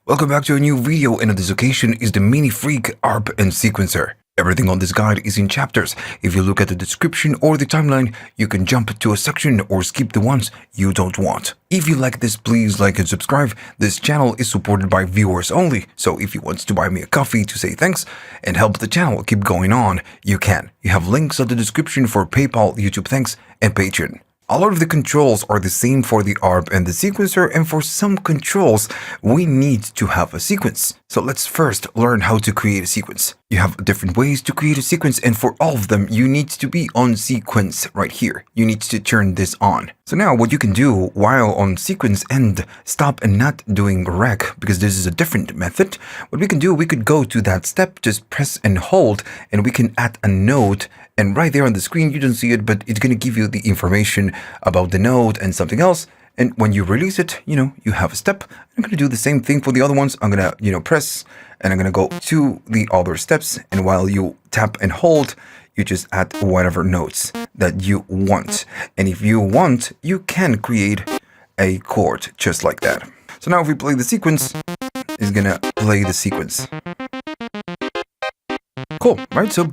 Welcome back to a new video, and on this occasion is the MINIFREAK ARP and Sequencer. Everything on this guide is in chapters. If you look at the description or the timeline, you can jump to a section or skip the ones you don't want. If you like this, please like and subscribe. This channel is supported by viewers only, so if you want to buy me a coffee to say thanks and help the channel keep going on, you can. You have links at the description for PayPal, YouTube thanks, and Patreon. A lot of the controls are the same for the ARP and the sequencer, and for some controls, we need to have a sequence. So let's first learn how to create a sequence. You have different ways to create a sequence, and for all of them, you need to be on sequence right here. You need to turn this on. So now what you can do while on sequence and stop and not doing rec, because this is a different method, what we can do, we could go to that step, just press and hold, and we can add a note. And right there on the screen, you don't see it, but it's going to give you the information about the note and something else. And when you release it, you have a step. I'm going to do the same thing for the other ones. I'm going to, press, and I'm going to go to the other steps. And while you tap and hold, you just add whatever notes that you want. And if you want, you can create a chord just like that. So now if we play the sequence, it's going to play the sequence. Cool, right? So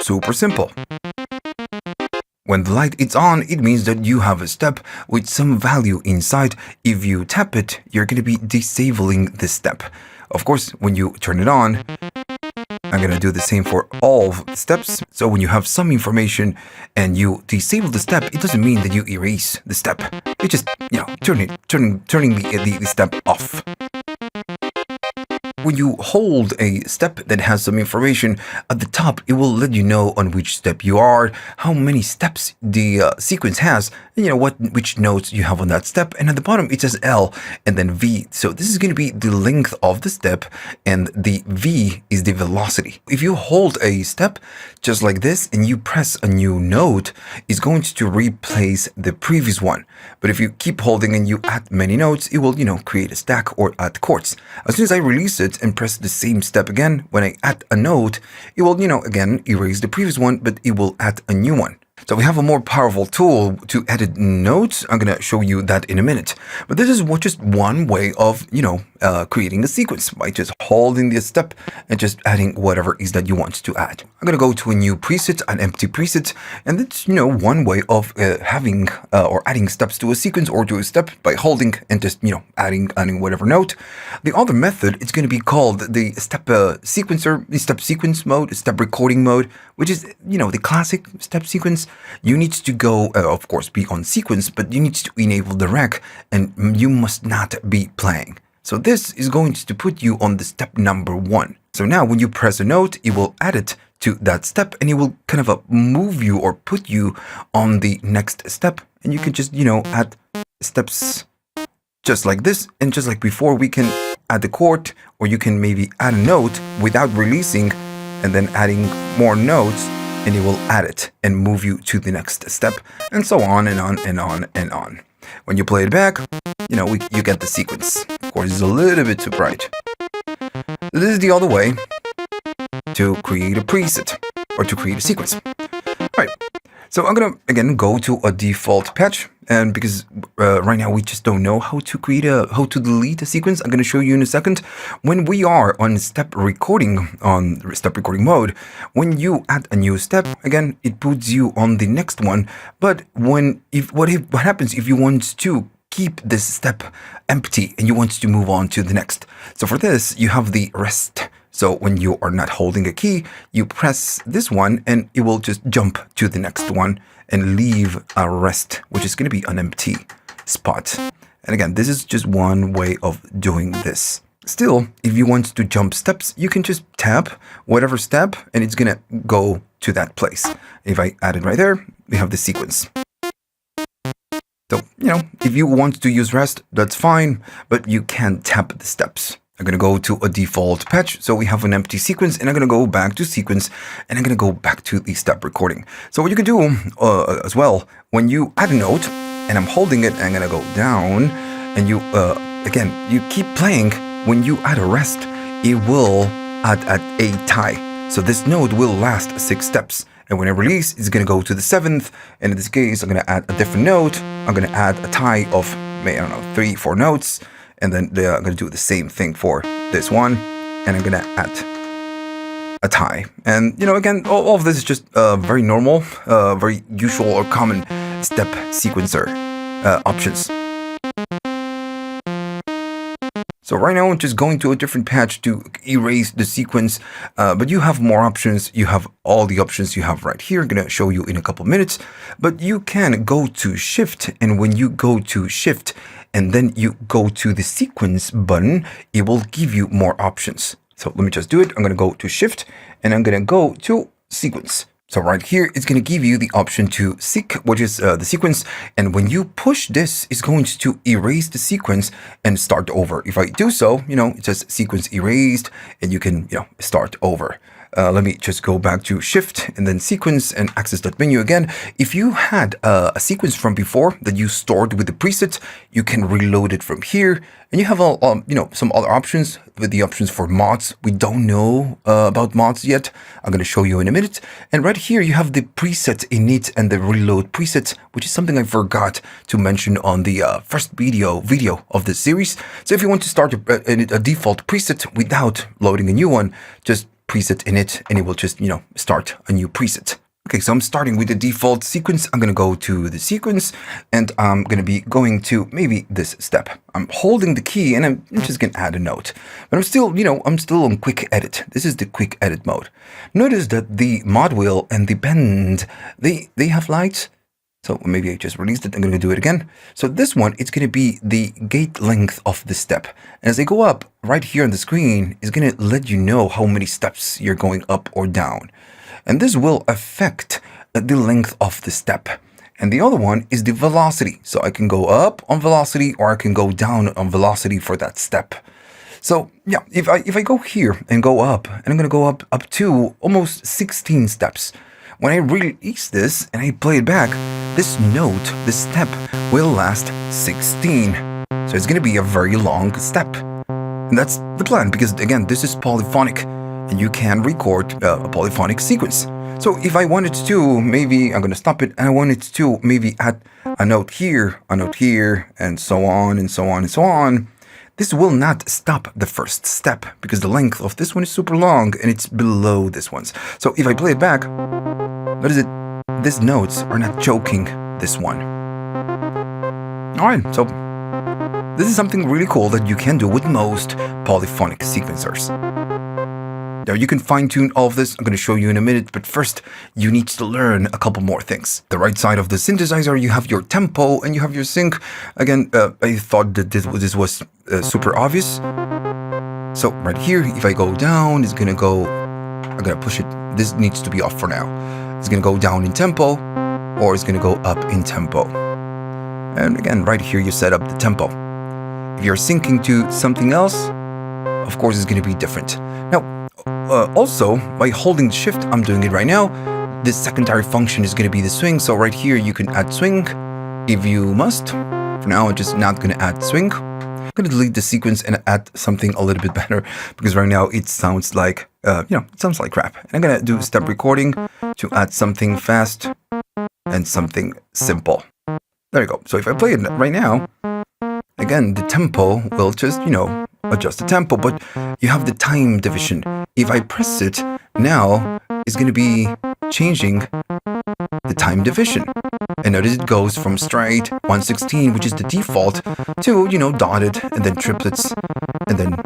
super simple. When the light is on, it means that you have a step with some value inside. If you tap it, you're going to be disabling the step. Of course, when you turn it on, I'm going to do the same for all the steps. So when you have some information and you disable the step, it doesn't mean that you erase the step. You just, turning the step off. When you hold a step that has some information at the top, it will let you know on which step you are, how many steps the sequence has, and which notes you have on that step. And at the bottom, it says L and then V. So this is going to be the length of the step, and the V is the velocity. If you hold a step just like this and you press a new note, it's going to replace the previous one. But if you keep holding and you add many notes, it will, create a stack or add chords. As soon as I release it and press the same step again, when I add a note, it will, again, erase the previous one, but it will add a new one. So we have a more powerful tool to edit notes. I'm going to show you that in a minute. But this is just one way of, creating a sequence by just holding the step and just adding whatever is that you want to add. I'm going to go to a new preset, an empty preset. And that's, one way of having or adding steps to a sequence or to a step by holding and just, adding whatever note. The other method is going to be called the step sequencer, the step sequence mode, step recording mode, which is, the classic step sequence. You need to go, of course, be on sequence, but you need to enable the rec, and you must not be playing. So this is going to put you on the step number 1. So now when you press a note, it will add it to that step, and it will kind of move you or put you on the next step. And you can just, add steps just like this. And just like before, we can add the chord, or you can maybe add a note without releasing and then adding more notes, and it will add it and move you to the next step, and so on and on and on and on. When you play it back, you get the sequence. Of course, it's a little bit too bright. This is the other way to create a preset or to create a sequence. All right. So I'm going to, again, go to a default patch, and because right now we just don't know how to delete a sequence, I'm going to show you in a second. When we are on step recording mode, when you add a new step, again, it puts you on the next one. But what happens if you want to keep this step empty and you want to move on to the next? So for this, you have the rest. So when you are not holding a key, you press this one and it will just jump to the next one and leave a rest, which is going to be an empty spot. And again, this is just one way of doing this. Still, if you want to jump steps, you can just tap whatever step and it's going to go to that place. If I add it right there, we have the sequence. So, if you want to use rest, that's fine, but you can tap the steps. I'm going to go to a default patch. So we have an empty sequence, and I'm going to go back to sequence, and I'm going to go back to the step recording. So what you can do as well, when you add a note and I'm holding it, I'm going to go down, and you, again, you keep playing. When you add a rest, it will add a tie. So this note will last 6 steps. And when I release, it's going to go to the 7th. And in this case, I'm going to add a different note. I'm going to add a tie of, 3-4 notes. And then I'm going to do the same thing for this one. And I'm going to add a tie. And, again, all of this is just very normal, very usual or common step sequencer options. So right now I'm just going to a different patch to erase the sequence, but you have more options. You have all the options you have right here. I'm going to show you in a couple minutes, but you can go to Shift, and when you go to Shift and then you go to the sequence button, it will give you more options. So let me just do it. I'm going to go to Shift and I'm going to go to sequence. So right here, it's going to give you the option to seek, which is the sequence. And when you push this, it's going to erase the sequence and start over. If I do so, it says sequence erased and you can, start over. Let me just go back to Shift and then sequence and access that menu again. If you had a sequence from before that you stored with the preset, you can reload it from here. And you have some other options with the options for mods. We don't know about mods yet. I'm going to show you in a minute. And right here, you have the preset init and the reload preset, which is something I forgot to mention on the first video of this series. So if you want to start a default preset without loading a new one, just preset init and it will just, start a new preset. Okay, so I'm starting with the default sequence. I'm going to go to the sequence and I'm going to be going to maybe this step. I'm holding the key and I'm just going to add a note. But I'm still on quick edit. This is the quick edit mode. Notice that the mod wheel and the bend, they have lights. So maybe I just released it. I'm going to do it again. So this one, it's going to be the gate length of the step. And as I go up right here on the screen, it's going to let you know how many steps you're going up or down. And this will affect the length of the step. And the other one is the velocity. So I can go up on velocity or I can go down on velocity for that step. So yeah, if I go here and go up, and I'm going to go up to almost 16 steps. When I release this and I play it back, this note, this step will last 16. So it's going to be a very long step. And that's the plan because again, this is polyphonic. And you can record a polyphonic sequence. So if I wanted to, maybe I'm going to stop it and I wanted to maybe add a note here, and so on and so on and so on. This will not stop the first step because the length of this one is super long and it's below this one's. So if I play it back, what is it? These notes are not choking this one. All right, so this is something really cool that you can do with most polyphonic sequencers. Now you can fine-tune all of this. I'm going to show you in a minute, but first you need to learn a couple more things. The right side of the synthesizer, you have your tempo and you have your sync. Again, I thought that this was super obvious. So right here, if I go down, it's going to go, I'm going to push it. This needs to be off for now. It's going to go down in tempo or it's going to go up in tempo. And again, right here, you set up the tempo. If you're syncing to something else, of course, it's going to be different. Now, also, by holding Shift, I'm doing it right now, this secondary function is going to be the swing. So right here, you can add swing if you must. For now, I'm just not going to add swing. I'm going to delete the sequence and add something a little bit better because right now it sounds like, it sounds like crap. And I'm going to do step recording to add something fast and something simple. There you go. So if I play it right now, again, the tempo will just, adjust the tempo, but you have the time division. If I press it now, it's going to be changing the time division. And notice it goes from straight 116, which is the default, to, dotted and then triplets and then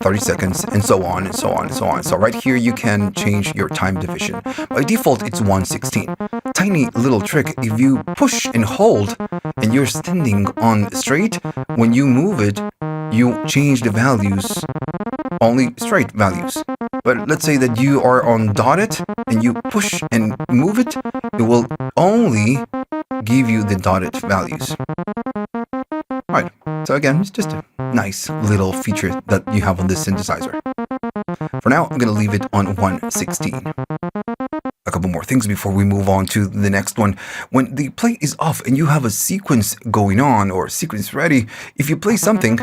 30 seconds and so on and so on and so on. So right here, you can change your time division. By default, it's 116. Tiny little trick, if you push and hold and you're standing on straight, when you move it, you change the values, only straight values. But let's say that you are on dotted and you push and move it, it will only give you the dotted values. Right. So again, it's just a nice little feature that you have on this synthesizer. For now, I'm going to leave it on 116. A couple more things before we move on to the next one. When the play is off and you have a sequence going on or sequence ready, if you play something,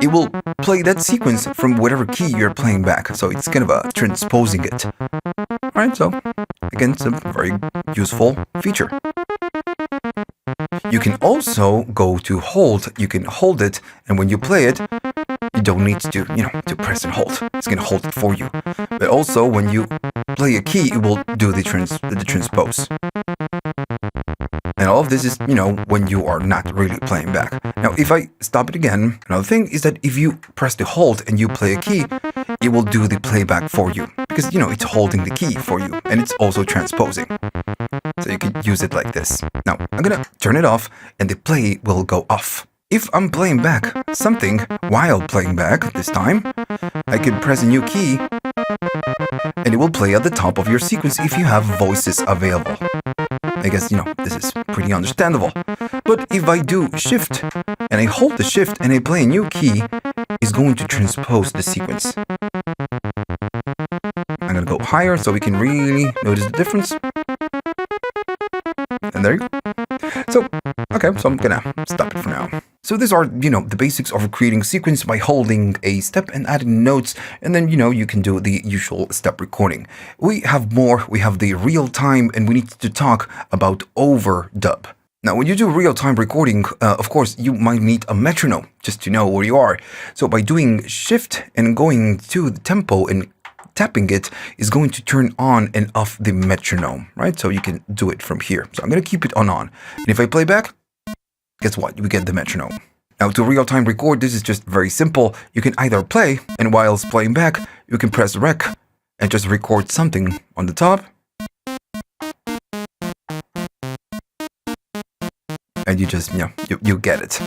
it will play that sequence from whatever key you're playing back. So it's kind of transposing it. Alright, so again, it's a very useful feature. You can also go to hold. You can hold it, and when you play it, you don't need to, to press and hold. It's going to hold it for you. But also, when you play a key, it will do the transpose. And all of this is, when you are not really playing back. Now, if I stop it again, another thing is that if you press the hold and you play a key, it will do the playback for you. Because, it's holding the key for you. And it's also transposing. So you can use it like this. Now, I'm going to turn it off and the play will go off. If I'm playing back something while playing back this time, I can press a new key and it will play at the top of your sequence if you have voices available. I guess, this is pretty understandable. But if I do shift and I hold the shift and I play a new key, it's going to transpose the sequence. I'm going to go higher so we can really notice the difference. And there you go. So, okay, so I'm gonna stop it for now. So these are, the basics of creating sequence by holding a step and adding notes, and then, you can do the usual step recording. We have more, we have the real time, and we need to talk about overdub. Now, when you do real-time recording, of course, you might need a metronome just to know where you are. So by doing shift and going to the tempo and tapping it is going to turn on and off the metronome, right? So you can do it from here. So I'm going to keep it on. And if I play back, guess what? We get the metronome. Now to real-time record, this is just very simple. You can either play, and whilst playing back, you can press rec and just record something on the top. And you just, you get it.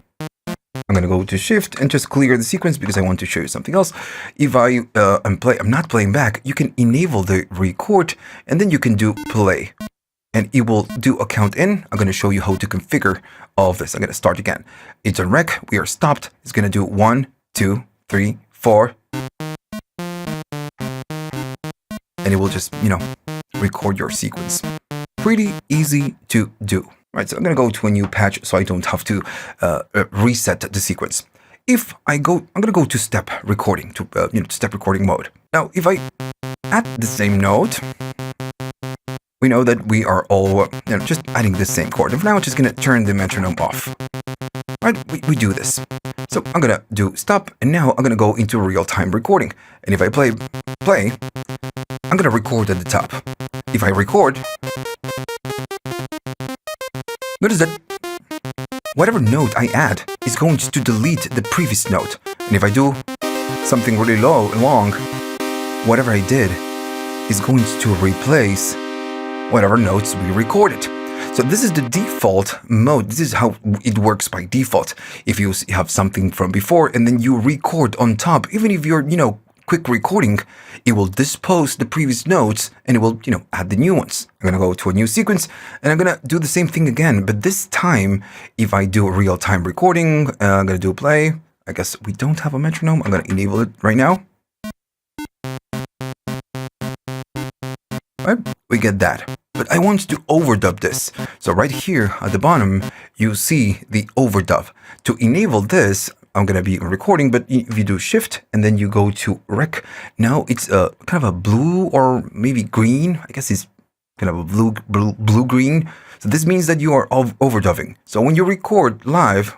I'm going to go to shift and just clear the sequence because I want to show you something else. If I'm not playing back, you can enable the record and then you can do play. And it will do a count in. I'm going to show you how to configure all of this. I'm going to start again. It's on rec. We are stopped. It's going to do 1, 2, 3, 4. And it will just, record your sequence. Pretty easy to do. Right, so I'm going to go to a new patch so I don't have to reset the sequence. If I'm going to go to step recording, to step recording mode. Now, if I add the same note, we know that we are all just adding the same chord. And now I'm just going to turn the metronome off. Right, we do this. So I'm going to do stop, and now I'm going to go into real-time recording. And if I play, I'm going to record at the top. If I record, notice that whatever note I add is going to delete the previous note. And if I do something really long, whatever I did is going to replace whatever notes we recorded. So this is the default mode. This is how it works by default. If you have something from before and then you record on top, even if you're, quick recording, it will dispose the previous notes and it will, add the new ones. I'm going to go to a new sequence and I'm going to do the same thing again. But this time, if I do a real-time recording, I'm going to do play. I guess we don't have a metronome. I'm going to enable it right now. Right, we get that. But I want to overdub this. So right here at the bottom, you see the overdub. To enable this, I'm going to be recording, but if you do shift and then you go to rec, now it's kind of a blue or maybe green. I guess it's kind of a blue-green. So this means that you are overdubbing. So when you record live,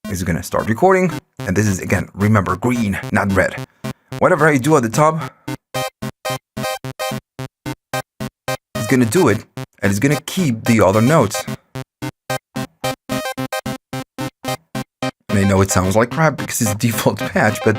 it's going to start recording. And this is, again, remember, green, not red. Whatever I do at the top, it's going to do it. And it's going to keep the other notes. And I know it sounds like crap because it's a default patch, but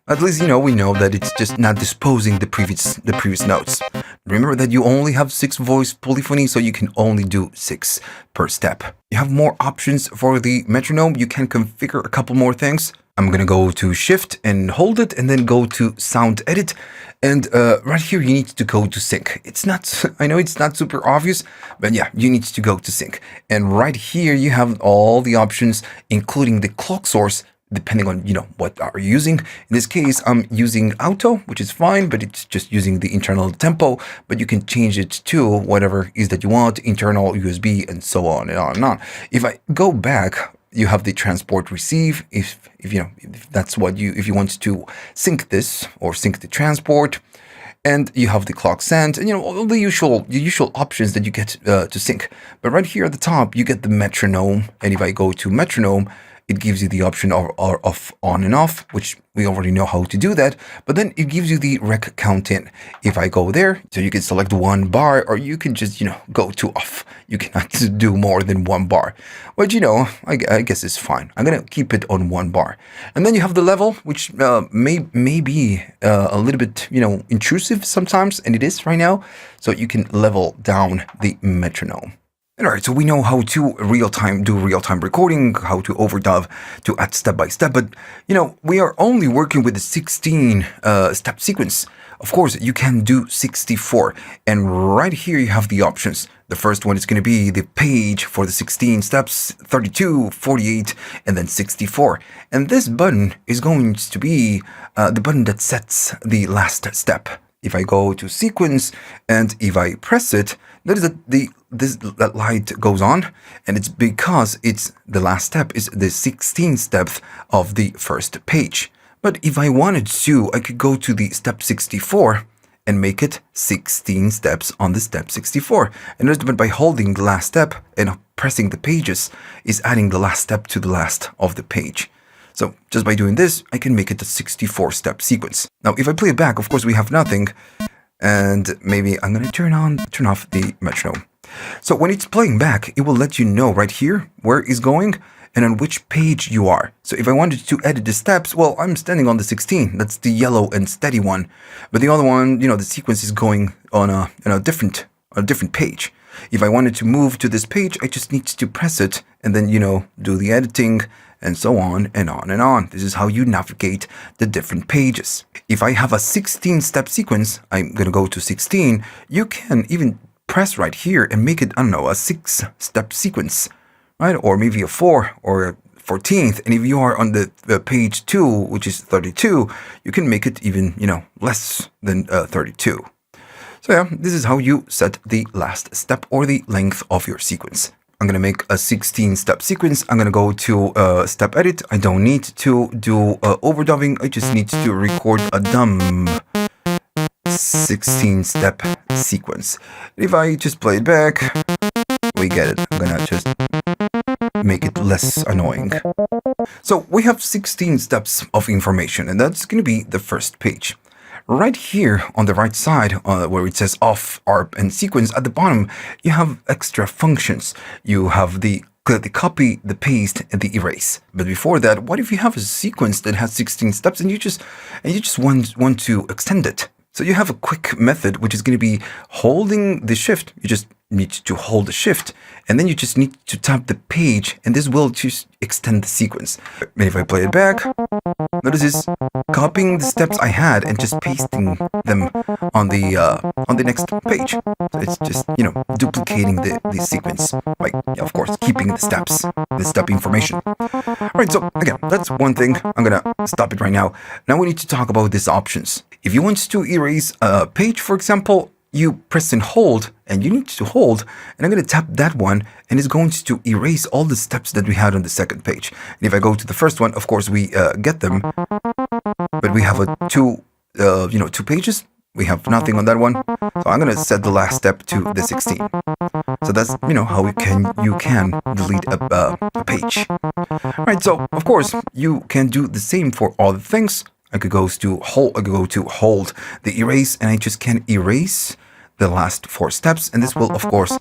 at least, we know that it's just not disposing the previous notes. Remember that you only have 6 voice polyphony, so you can only do 6 per step. You have more options for the metronome. You can configure a couple more things. I'm going to go to shift and hold it and then go to sound edit. And right here, you need to go to sync. I know it's not super obvious, but yeah, you need to go to sync. And right here, you have all the options, including the clock source, depending on, what are you using. In this case, I'm using auto, which is fine, but it's just using the internal tempo, but you can change it to whatever is that you want, internal USB, and so on and on and on. If I go back, you have the transport receive. If that's what if you want to sync this or sync the transport. and you have the clock send, and all the usual options that you get to sync. But right here at the top, you get the metronome, and if I go to metronome, it gives you the option of on and off, which we already know how to do that. But then it gives you the rec count in. If I go there, so you can select 1 bar, or you can just, go to off. You cannot do more than 1 bar. But, I guess it's fine. I'm going to keep it on 1 bar. And then you have the level, which may be a little bit, intrusive sometimes, and it is right now. So you can level down the metronome. All right, so we know how to do real-time recording, how to overdub, to add step by step, but we are only working with the 16 step sequence. Of course, you can do 64, and right here you have the options. The first one is going to be the page for the 16 steps, 32, 48, and then 64. And this button is going to be the button that sets the last step. If I go to sequence and if I press it, notice that that light goes on, and it's because it's the last step is the 16th step of the first page. But if I wanted to, I could go to the step 64 and make it 16 steps on the step 64. And notice that by holding the last step and pressing the pages is adding the last step to the last of the page. So just by doing this, I can make it a 64-step sequence. Now, if I play it back, of course, we have nothing. And maybe I'm going to turn off the metronome. So when it's playing back, it will let you know right here where it's going and on which page you are. So if I wanted to edit the steps, well, I'm standing on the 16. That's the yellow and steady one. But the other one, the sequence is going on a different page. If I wanted to move to this page, I just need to press it and then, do the editing and so on and on and on. This is how you navigate the different pages. If I have a 16-step sequence, I'm going to go to 16. You can even press right here and make it, a 6-step sequence, right? Or maybe a 4 or a 14th. And if you are on the page 2, which is 32, you can make it even, less than 32. So yeah, this is how you set the last step or the length of your sequence. I'm going to make a 16-step sequence. I'm going to go to step edit. I don't need to do overdubbing. I just need to record a dumb 16-step sequence. If I just play it back, we get it. I'm going to just make it less annoying. So we have 16 steps of information, and that's going to be the first page. Right here on the right side, where it says off, ARP, and sequence, at the bottom, you have extra functions. You have the copy, the paste, and the erase. But before that, what if you have a sequence that has 16 steps and you just want to extend it? So you have a quick method, which is going to be holding the shift. You just need to hold the shift, and then you just need to tap the page, and this will just extend the sequence. And if I play it back, notice this, copying the steps I had and just pasting them on the next page. So it's just, duplicating the sequence by, of course, keeping the step information. All right, so again, that's one thing. I'm going to stop it right now. Now we need to talk about these options. If you want to erase a page, for example, you press and hold, and you need to hold, and I'm going to tap that one, and it's going to erase all the steps that we had on the second page. And if I go to the first one, of course, we get them, but we have two pages. We have nothing on that one, so I'm going to set the last step to the 16. So that's, how you can delete a page. All right, so of course, you can do the same for all the things. I could go to hold the erase, and I just can erase the last 4 steps, and this will of course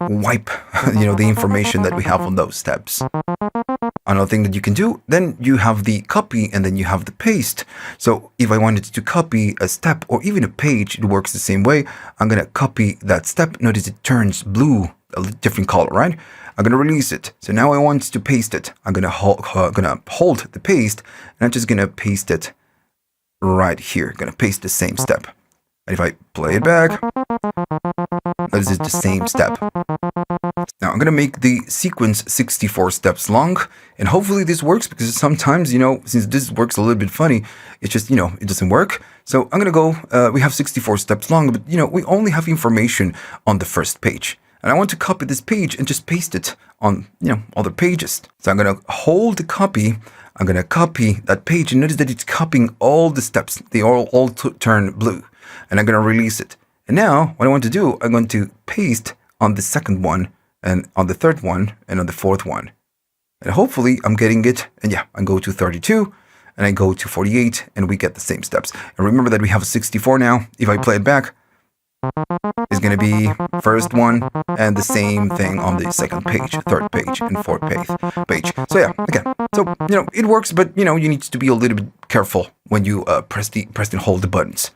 wipe the information that we have on those steps. Another thing that you can do, then you have the copy and then you have the paste. So if I wanted to copy a step or even a page, it works the same way. I'm going to copy that step. Notice it turns blue, a different color, right? I'm going to release it. So now I want to paste it. I'm going to hold the paste, and I'm just going to paste it right here. Going to paste the same step. And if I play it back, this is the same step. Now I'm going to make the sequence 64 steps long, and hopefully this works, because sometimes, since this works a little bit funny, it's just, it doesn't work. So I'm going to go, we have 64 steps long, but, we only have information on the first page. And I want to copy this page and just paste it on, other pages. So I'm going to hold the copy. I'm going to copy that page, and notice that it's copying all the steps. They all turn blue. and I'm going to release it. And now what I want to do, I'm going to paste on the second one and on the third one and on the fourth one. And hopefully I'm getting it. And yeah, I go to 32 and I go to 48 and we get the same steps. And remember that we have 64 now. If I play it back, it's going to be first one and the same thing on the second page, third page, and fourth page. So yeah, again, so, it works, but, you need to be a little bit careful when you press and hold the buttons.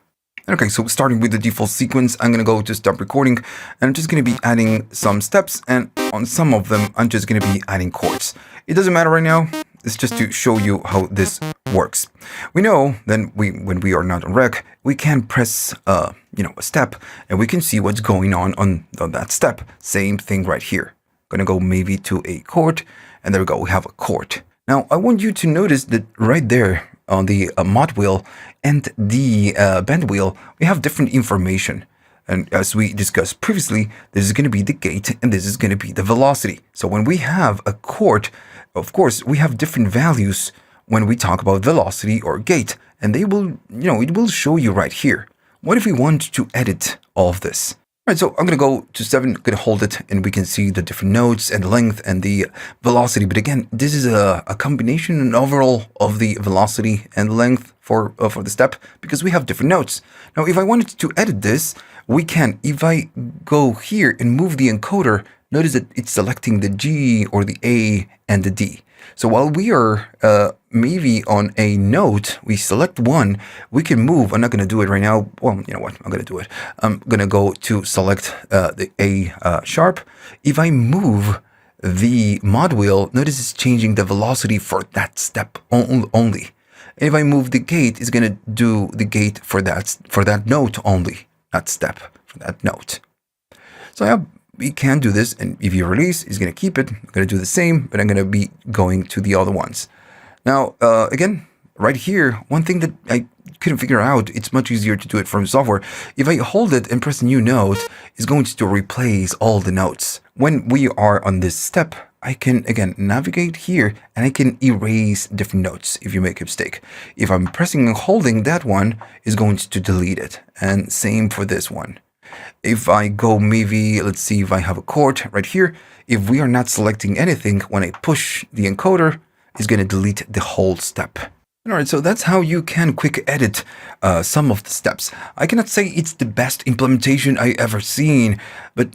Okay, so starting with the default sequence, I'm going to go to stop recording, and I'm just going to be adding some steps, and on some of them, I'm just going to be adding chords. It doesn't matter right now. It's just to show you how this works. We know then when we are not on rec, we can press a step, and we can see what's going on that step. Same thing right here. Gonna go maybe to a chord, and there we go. We have a chord. Now I want you to notice that right there on the mod wheel and the bend wheel, we have different information. And as we discussed previously, this is going to be the gate and this is going to be the velocity. So when we have a chord, of course, we have different values when we talk about velocity or gate, and they will, it will show you right here. What if we want to edit all of this? All right, so I'm going to go to 7, I'm going to hold it, and we can see the different notes and the length and the velocity. But again, this is a combination and overall of the velocity and length for the step, because we have different notes. Now, if I wanted to edit this, we can. If I go here and move the encoder, notice that it's selecting the G or the A and the D. So while we are maybe on a note, we select one, we can move. I'm not going to do it right now. Well, you know what? I'm going to do it. I'm going to go to select the A sharp. If I move the mod wheel, notice it's changing the velocity for that step only. And if I move the gate, it's going to do the gate for that note only, that step for that note. So yeah, we can do this, and if you release, it's going to keep it. I'm going to do the same, but I'm going to be going to the other ones. Now, again, right here, one thing that I couldn't figure out, it's much easier to do it from software. If I hold it and press a new note, it's going to replace all the notes. When we are on this step, I can, again, navigate here, and I can erase different notes if you make a mistake. If I'm pressing and holding, that one is going to delete it. And same for this one. If I go maybe, let's see if I have a chord right here. If we are not selecting anything, when I push the encoder, it's going to delete the whole step. All right, so that's how you can quick edit some of the steps. I cannot say it's the best implementation I ever seen, but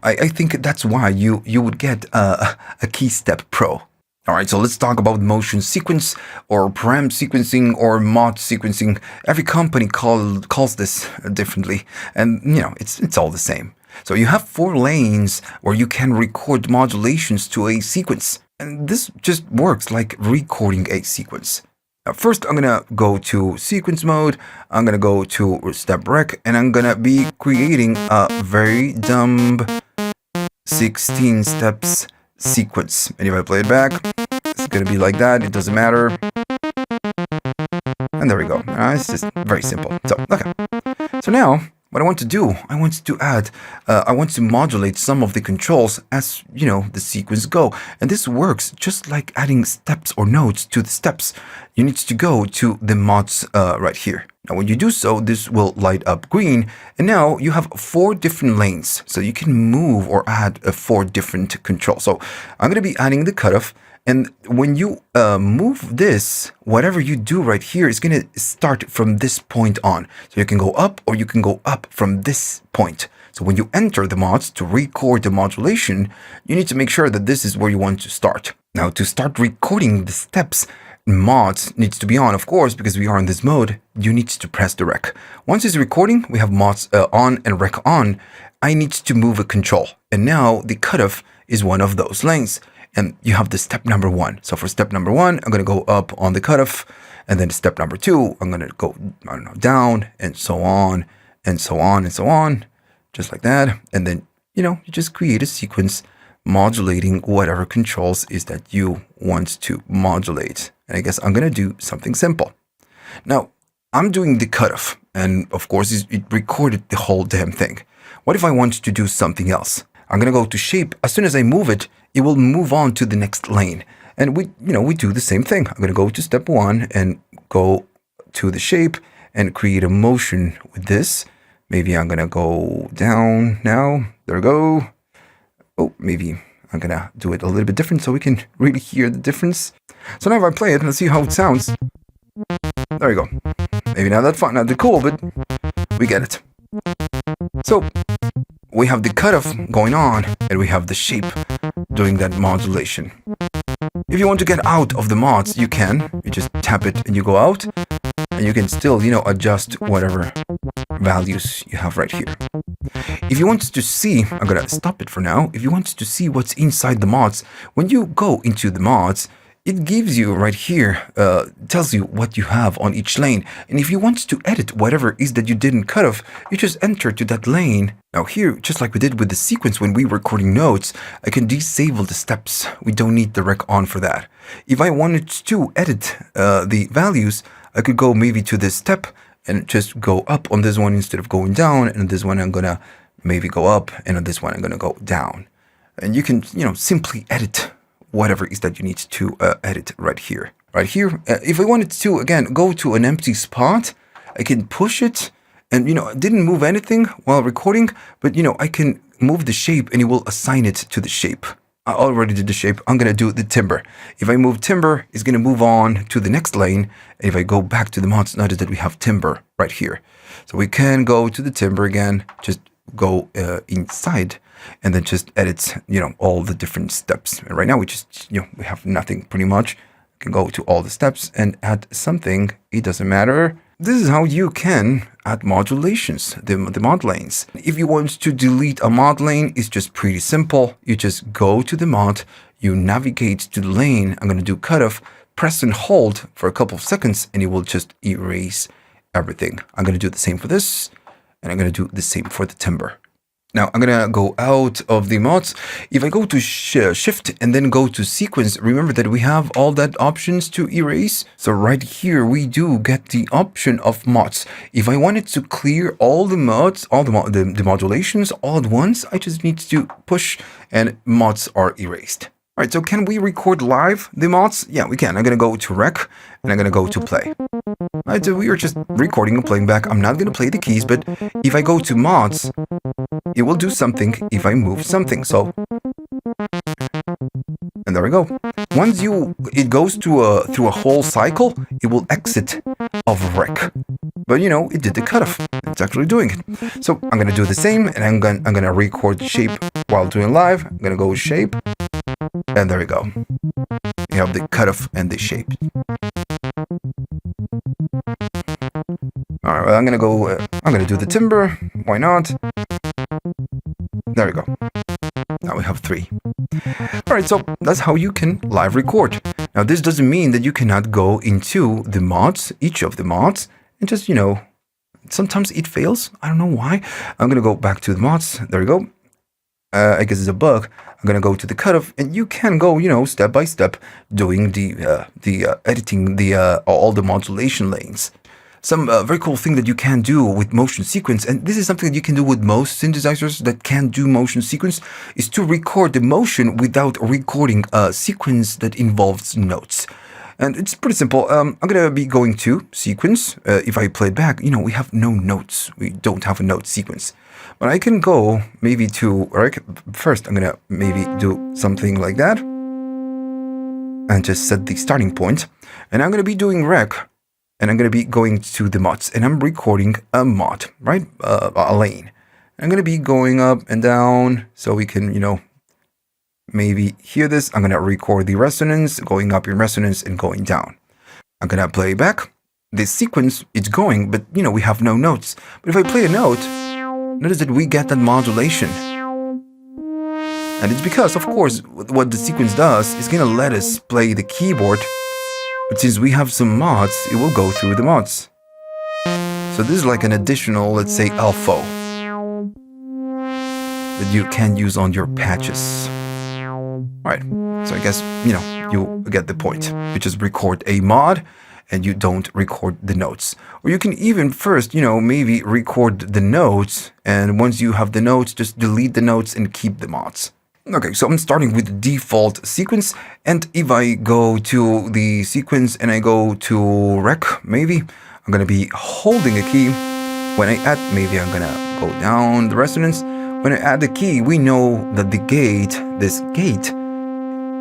I think that's why you would get a KeyStep Pro. All right, so let's talk about motion sequence or param sequencing or mod sequencing. Every company calls this differently, and it's all the same. So you have 4 lanes where you can record modulations to a sequence, and this just works like recording a sequence. Now, first, I'm gonna go to sequence mode. I'm gonna go to step rec, and I'm gonna be creating a very dumb 16 steps sequence. And if I play it back, it's going to be like that. It doesn't matter. And there we go. It's just very simple. So, okay. So now, what I want to do, I want to modulate some of the controls as, the sequence go. And this works just like adding steps or notes to the steps. You need to go to the mods right here. Now, when you do so, this will light up green. And now you have 4 different lanes. So you can move or add 4 different controls. So I'm going to be adding the cutoff. And when you move this, whatever you do right here is going to start from this point on. So you can go up or you can go up from this point. So when you enter the mods to record the modulation, you need to make sure that this is where you want to start. Now, to start recording the steps, mods needs to be on, of course, because we are in this mode. You need to press the rec. Once it's recording, we have mods on and rec on. I need to move a control. And now the cutoff is one of those lanes. And you have the step number 1. So for step number 1, I'm going to go up on the cutoff. And then step number 2, I'm going to go, down and so on and so on and so on. Just like that. And then, you just create a sequence modulating whatever controls is that you want to modulate. And I guess I'm going to do something simple. Now, I'm doing the cutoff. And of course, it recorded the whole damn thing. What if I want to do something else? I'm going to go to shape. As soon as I move it, it will move on to the next lane. And we do the same thing. I'm going to go to step 1 and go to the shape. and create a motion with this. Maybe I'm gonna go down now. There we go. Oh, maybe I'm gonna do it a little bit different so we can really hear the difference. So now if I play it, let's see how it sounds. There we go. Maybe not that fun, not that cool, but we get it. So we have the cutoff going on, and we have the shape doing that modulation. If you want to get out of the mods, you can. You just tap it and you go out, and you can still, adjust whatever values you have right here. If you want to see, I'm gonna stop it for now. If you want to see what's inside the mods, when you go into the mods, it gives you right here, tells you what you have on each lane. And if you want to edit whatever is that you didn't cut off, you just enter to that lane. Now here, just like we did with the sequence when we were recording notes, I can disable the steps. We don't need the rec on for that. If I wanted to edit the values, I could go maybe to this step and just go up on this one instead of going down. And on this one, I'm gonna maybe go up, and on this one, I'm gonna go down. And you can, simply edit whatever is that you need to edit right here. Right here, if I wanted to, again, go to an empty spot, I can push it, and, I didn't move anything while recording, but, I can move the shape, and it will assign it to the shape. I already did the shape. I'm going to do the timbre. If I move timbre, it's going to move on to the next lane. And if I go back to the mods, notice that we have timbre right here. So we can go to the timbre again, just go inside, and then just edit, all the different steps. And right now we just, we have nothing pretty much. You can go to all the steps and add something. It doesn't matter. This is how you can add modulations, the mod lanes. If you want to delete a mod lane, it's just pretty simple. You just go to the mod, you navigate to the lane. I'm going to do cutoff, press and hold for a couple of seconds, and it will just erase everything. I'm going to do the same for this, and I'm going to do the same for the timbre. Now, I'm going to go out of the mods. If I go to shift and then go to sequence, remember that we have all that options to erase. So right here, we do get the option of mods. If I wanted to clear all the mods, all the modulations all at once, I just need to push and mods are erased. All right, so can we record live the mods? Yeah, we can. I'm going to go to rec and I'm going to go to play. All right, so we are just recording and playing back. I'm not going to play the keys, but if I go to mods, it will do something if I move something. So, and there we go. Once it goes through a whole cycle, it will exit of rec. But it did the cutoff. It's actually doing it. So I'm gonna do the same, and I'm gonna record shape while doing live. I'm gonna go with shape, and there we go. You have the cutoff and the shape. All right, well, I'm gonna do the timbre. Why not? There we go. Now we have 3. All right, so that's how you can live record. Now, this doesn't mean that you cannot go into the mods, each of the mods, and just, sometimes it fails. I don't know why. I'm going to go back to the mods. There we go. I guess it's a bug. I'm going to go to the cutoff, and you can go, step by step, doing the editing, all the modulation lanes. Some very cool thing that you can do with motion sequence, and this is something that you can do with most synthesizers that can do motion sequence, is to record the motion without recording a sequence that involves notes. And it's pretty simple. I'm going to be going to sequence. If I play it back, we have no notes. We don't have a note sequence. But I can go maybe to, first I'm going to maybe do something like that. And just set the starting point. And I'm going to be doing rec. And I'm going to be going to the mods, and I'm recording a mod, right? A lane. I'm going to be going up and down so we can, maybe hear this. I'm going to record the resonance, going up in resonance and going down. I'm going to play back. This sequence, it's going, but, we have no notes. But if I play a note, notice that we get that modulation. And it's because, of course, what the sequence does is going to let us play the keyboard. But since we have some mods, it will go through the mods. So this is like an additional, let's say, alpha that you can use on your patches. Alright, so I guess, you get the point. You just record a mod and you don't record the notes. Or you can even first, maybe record the notes, and once you have the notes, just delete the notes and keep the mods. Okay, so I'm starting with the default sequence, and if I go to the sequence and I go to rec, maybe, I'm I'm going to be holding a key. When I add, maybe I'm going to go down the resonance. When I add the key, we know that the gate, this gate,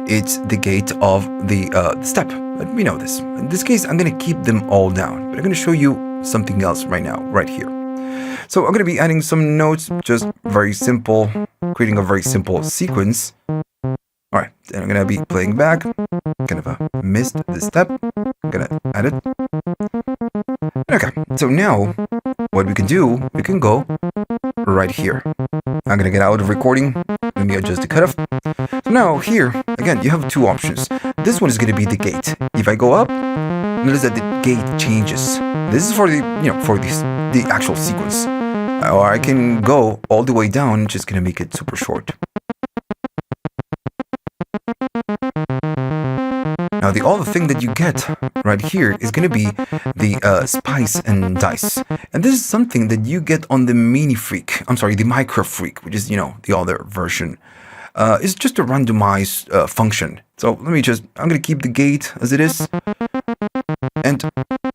it's the gate of the step. But we know this. In this case, I'm going to keep them all down. But I'm going to show you something else right now, right here. So I'm going to be adding some notes, just very simple, creating a very simple sequence. All right, then I'm going to be playing back. Kind of missed the step. I'm going to add it. Okay, so now what we can do, we can go right here. I'm going to get out of recording. Let me adjust the cutoff. So now here, again, you have two options. This one is going to be the gate. If I go up, notice that the gate changes. This is for the, for the actual sequence. Or I can go all the way down, just going to make it super short. Now, the other thing that you get right here is going to be the spice and dice. And this is something that you get on the MINIFREAK, I'm sorry, the MicroFreak, which is, the other version. It's just a randomized function. So let me I'm going to keep the gate as it is. And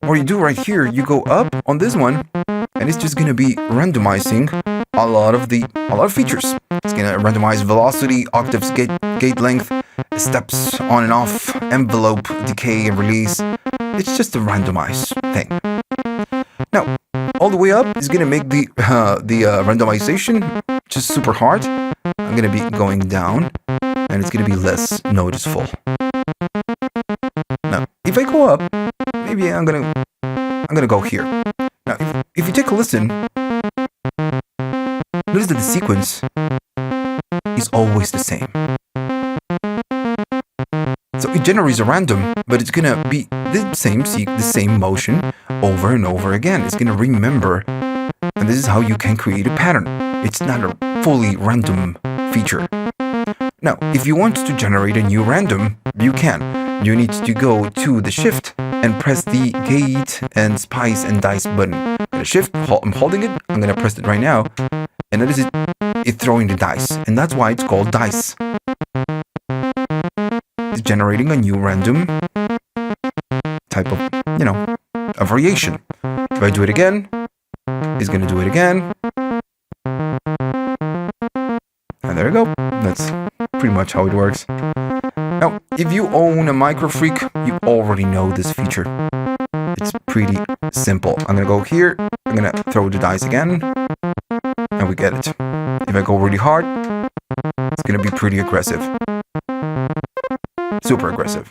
what you do right here, you go up on this one, and it's just going to be randomizing a lot of features. It's going to randomize velocity, octaves, gate length, steps on and off, envelope, decay and release. It's just a randomized thing. Now, all the way up is going to make the randomization just super hard. I'm going to be going down, and it's going to be less noticeable. Now, if I go up, maybe I'm gonna go here. Now, if you take a listen, notice that the sequence is always the same. So it generates a random, but it's gonna be the same motion over and over again. It's gonna remember, and this is how you can create a pattern. It's not a fully random feature. Now, if you want to generate a new random, you can. You need to go to the shift and press the gate and spice and dice button. I'm gonna shift, I'm holding it, I'm gonna press it right now, and notice it's throwing the dice, and that's why it's called dice. It's generating a new random type of, a variation. If I do it again, it's gonna do it again. And there you go. That's pretty much how it works. Now, if you own a MicroFreak, you already know this feature. It's pretty simple. I'm gonna go here, I'm gonna throw the dice again, and we get it. If I go really hard, it's gonna be pretty aggressive. Super aggressive.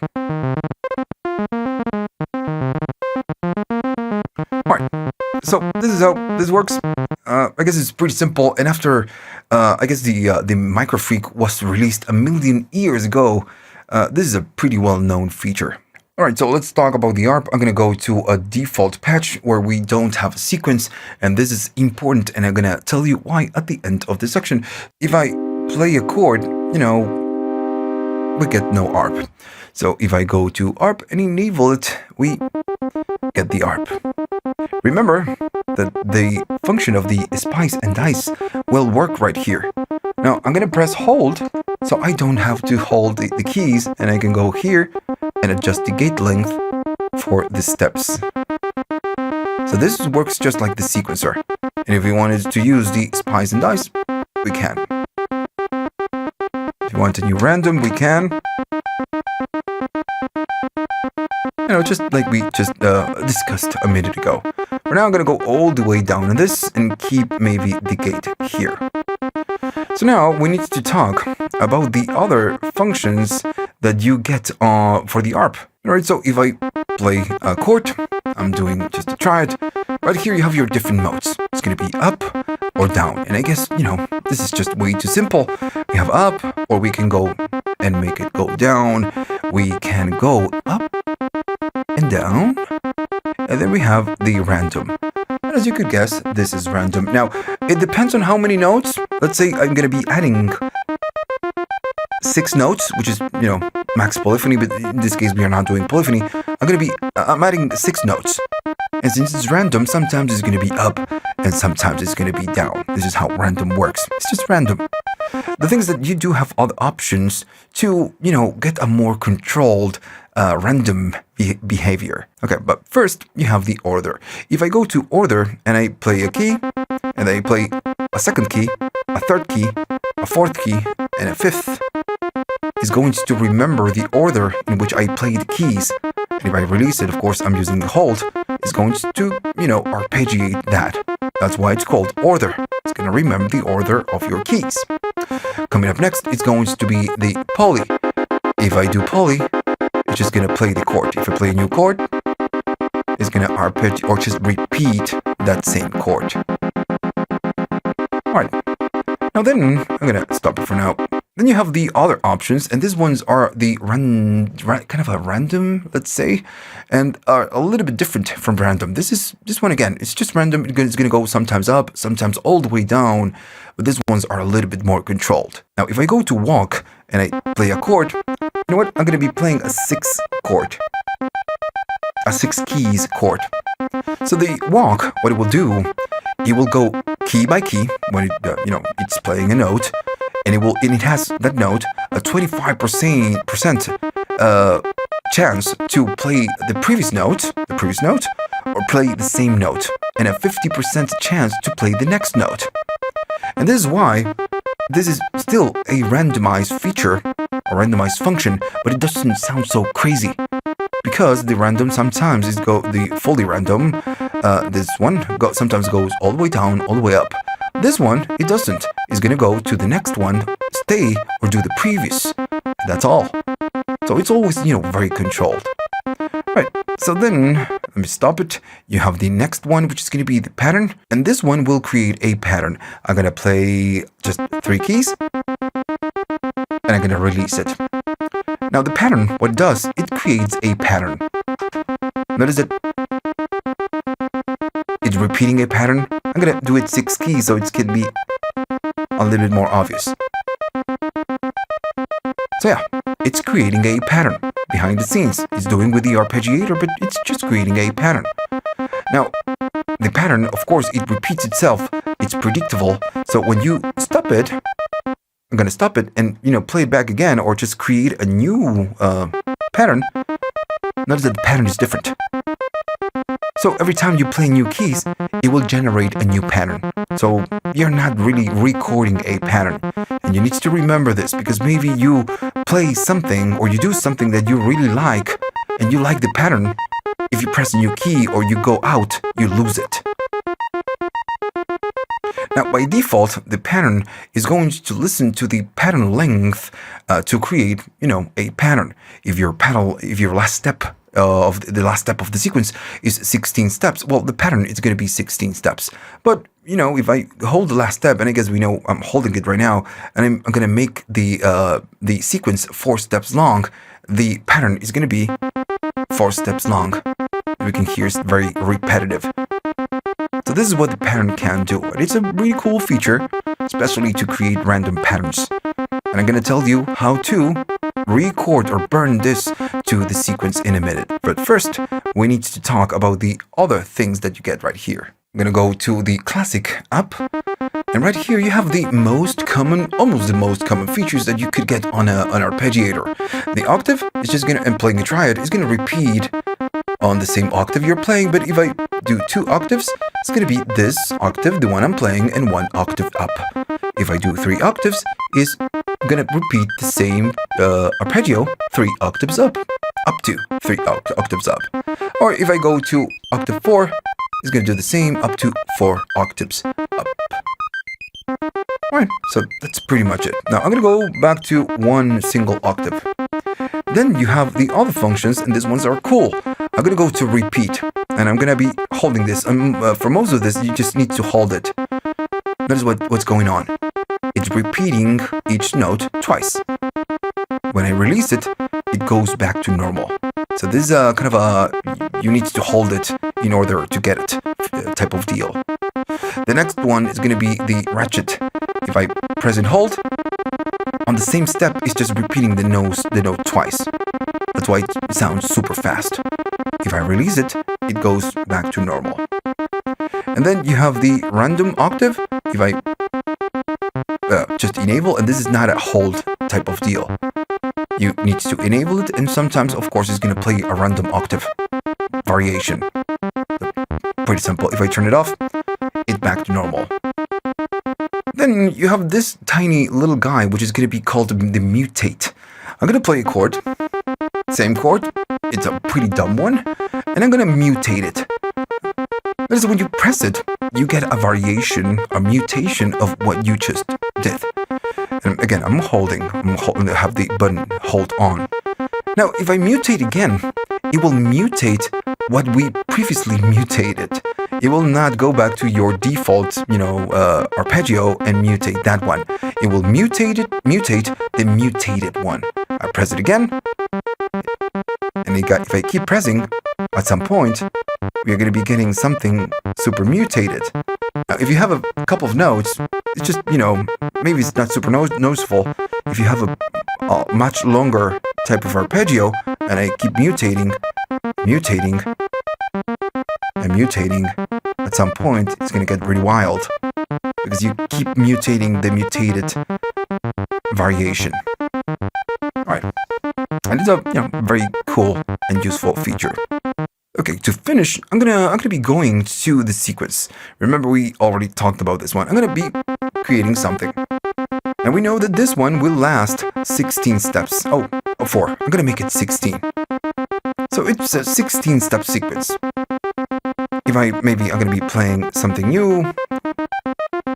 Alright, so this is how this works. I guess it's pretty simple, and after, I guess the MicroFreak was released 1,000,000 years ago, this is a pretty well-known feature. Alright, so let's talk about the ARP. I'm going to go to a default patch where we don't have a sequence, and this is important, and I'm going to tell you why at the end of this section. If I play a chord, we get no ARP. So if I go to ARP and enable it, we get the ARP. Remember that the function of the spice and dice will work right here. Now I'm going to press hold, so I don't have to hold the keys, and I can go here and adjust the gate length for the steps. So this works just like the sequencer. And if we wanted to use the spice and dice, we can. If you want a new random, we can. Just like we just discussed a minute ago. For now, I'm going to go all the way down on this and keep maybe the gate here. So now we need to talk about the other functions that you get for the ARP. Alright, so if I play a chord, I'm doing just to try it. Right here you have your different modes. It's going to be up or down. And I guess, this is just way too simple. We have up, or we can go and make it go down. We can go up and down, and then we have the random. And as you could guess, this is random. Now, it depends on how many notes. Let's say I'm going to be adding 6 notes, which is, max polyphony, but in this case we are not doing polyphony. I'm adding 6 notes. And since it's random, sometimes it's going to be up, and sometimes it's going to be down. This is how random works. It's just random. The thing is that you do have other options to, get a more controlled random behavior. Okay, but first you have the order. If I go to order and I play a key, and I play a second key, a third key, a fourth key, and a fifth, is going to remember the order in which I played keys. And if I release it, of course, I'm using the hold, it's going to, arpeggiate that. That's why it's called order. It's going to remember the order of your keys. Coming up next, it's going to be the poly. If I do poly, it's just going to play the chord. If I play a new chord, it's going to arpeggiate or just repeat that same chord. Alright, now then, I'm going to stop it for now. Then you have the other options, and these ones are the kind of a random, let's say, and are a little bit different from random. This one again, it's just random. It's going to go sometimes up, sometimes all the way down, but these ones are a little bit more controlled. Now, if I go to walk and I play a chord, you know what? I'm going to be playing a 6 chord, a 6 keys chord. So the walk, what it will do, it will go key by key when it's playing a note. And it has that note a 25% chance to play the previous note, or play the same note, and a 50% chance to play the next note. And this is why this is still a randomized feature, a randomized function, but it doesn't sound so crazy. Because the random sometimes is the fully random, this one sometimes goes all the way down, all the way up. This one, it doesn't. It's going to go to the next one, stay, or do the previous. That's all. So it's always, very controlled. Right, so then, let me stop it. You have the next one, which is going to be the pattern. And this one will create a pattern. I'm going to play just 3 keys. And I'm going to release it. Now the pattern, what it does, it creates a pattern. Notice that it's repeating a pattern. I'm going to do it 6 keys so it can be a little bit more obvious. So yeah, it's creating a pattern behind the scenes. It's doing with the arpeggiator, but it's just creating a pattern. Now, the pattern, of course, it repeats itself. It's predictable. So when you stop it, I'm going to stop it and, play it back again or just create a new pattern. Notice that the pattern is different. So every time you play new keys, it will generate a new pattern. So you're not really recording a pattern. And you need to remember this because maybe you play something or you do something that you really like and you like the pattern. If you press a new key or you go out, you lose it. Now, by default, the pattern is going to listen to the pattern length to create, a pattern. If your last step of the sequence is 16 steps, well, the pattern is going to be 16 steps. But, if I hold the last step, and I guess we know I'm holding it right now, and I'm going to make the sequence 4 steps long, the pattern is going to be 4 steps long. We can hear it's very repetitive. So this is what the pattern can do. It's a really cool feature, especially to create random patterns. And I'm going to tell you how to record or burn this to the sequence in a minute. But first, we need to talk about the other things that you get right here. I'm going to go to the classic app. And right here you have the almost the most common features that you could get on an arpeggiator. The octave is just going to, and playing a triad, is going to repeat on the same octave you're playing, but if I do 2 octaves, it's going to be this octave, the one I'm playing, and 1 octave up. If I do 3 octaves, it's going to repeat the same arpeggio 3 octaves up to 3 octaves up. Or if I go to octave 4, it's going to do the same up to 4 octaves up. Alright, so that's pretty much it. Now I'm going to go back to 1 single octave. Then you have the other functions, and these ones are cool. I'm going to go to repeat, and I'm going to be holding this. For most of this, you just need to hold it. Notice what's going on. It's repeating each note twice. When I release it, it goes back to normal. So this is kind of you need to hold it in order to get it type of deal. The next one is going to be the ratchet. If I press and hold, on the same step, it's just repeating the note twice. That's why it sounds super fast. If I release it, it goes back to normal. And then you have the random octave. If I just enable, and this is not a hold type of deal. you need to enable it, and sometimes, of course, it's going to play a random octave variation. Pretty simple. If I turn it off, it's back to normal. Then you have this tiny little guy, which is going to be called the mutate. I'm going to play a chord, same chord, it's a pretty dumb one, and I'm going to mutate it. Because when you press it, you get a variation, a mutation of what you just did. And again, I'm holding, I have the button hold on. Now, if I mutate again, it will mutate what we previously mutated. It will not go back to your default, arpeggio and mutate that one. It will mutate the mutated one. I press it again, and if I keep pressing, at some point, we're going to be getting something super mutated. Now, if you have a couple of notes, it's just, maybe it's not super noticeable. If you have a much longer type of arpeggio, and I keep mutating, and mutating, at some point, it's going to get really wild. Because you keep mutating the mutated variation. Alright. And it's a very cool and useful feature. Okay, to finish, I'm gonna be going to the sequence. Remember, we already talked about this one. I'm gonna be creating something. And we know that this one will last 16 steps. Oh, 4. I'm gonna make it 16. So it's a 16-step sequence. I'm gonna be playing something new.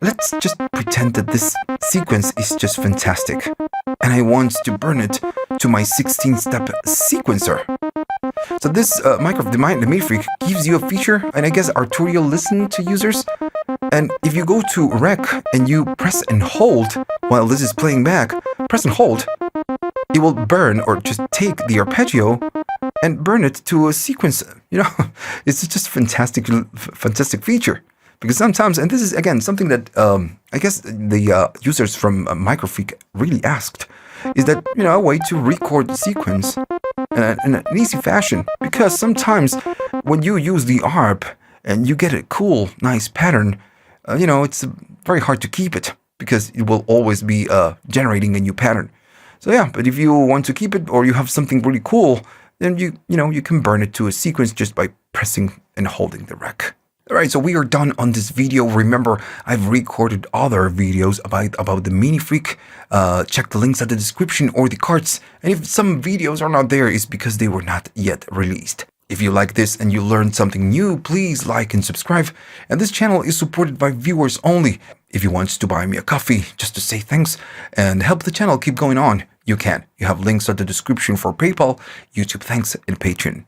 Let's just pretend that this sequence is just fantastic. And I want to burn it to my 16-step sequencer. So this the MINIFREAK gives you a feature, and I guess Arturia listen to users. And if you go to rec and you press and hold while this is playing back, press and hold, it will burn or just take the arpeggio and burn it to a sequence. It's just fantastic feature. Because sometimes, and this is again something that I guess the users from MINIFREAK really asked, is that a way to record the sequence in an easy fashion. Because sometimes when you use the ARP and you get a cool, nice pattern, it's very hard to keep it because it will always be generating a new pattern. So yeah, but if you want to keep it or you have something really cool, then you can burn it to a sequence just by pressing and holding the rec. Alright, so we are done on this video. Remember, I've recorded other videos about the MINIFREAK. Check the links at the description or the cards. And if some videos are not there, it's because they were not yet released. If you like this and you learned something new, please like and subscribe. And this channel is supported by viewers only. If you want to buy me a coffee just to say thanks and help the channel keep going on, you can. You have links at the description for PayPal, YouTube Thanks, and Patreon.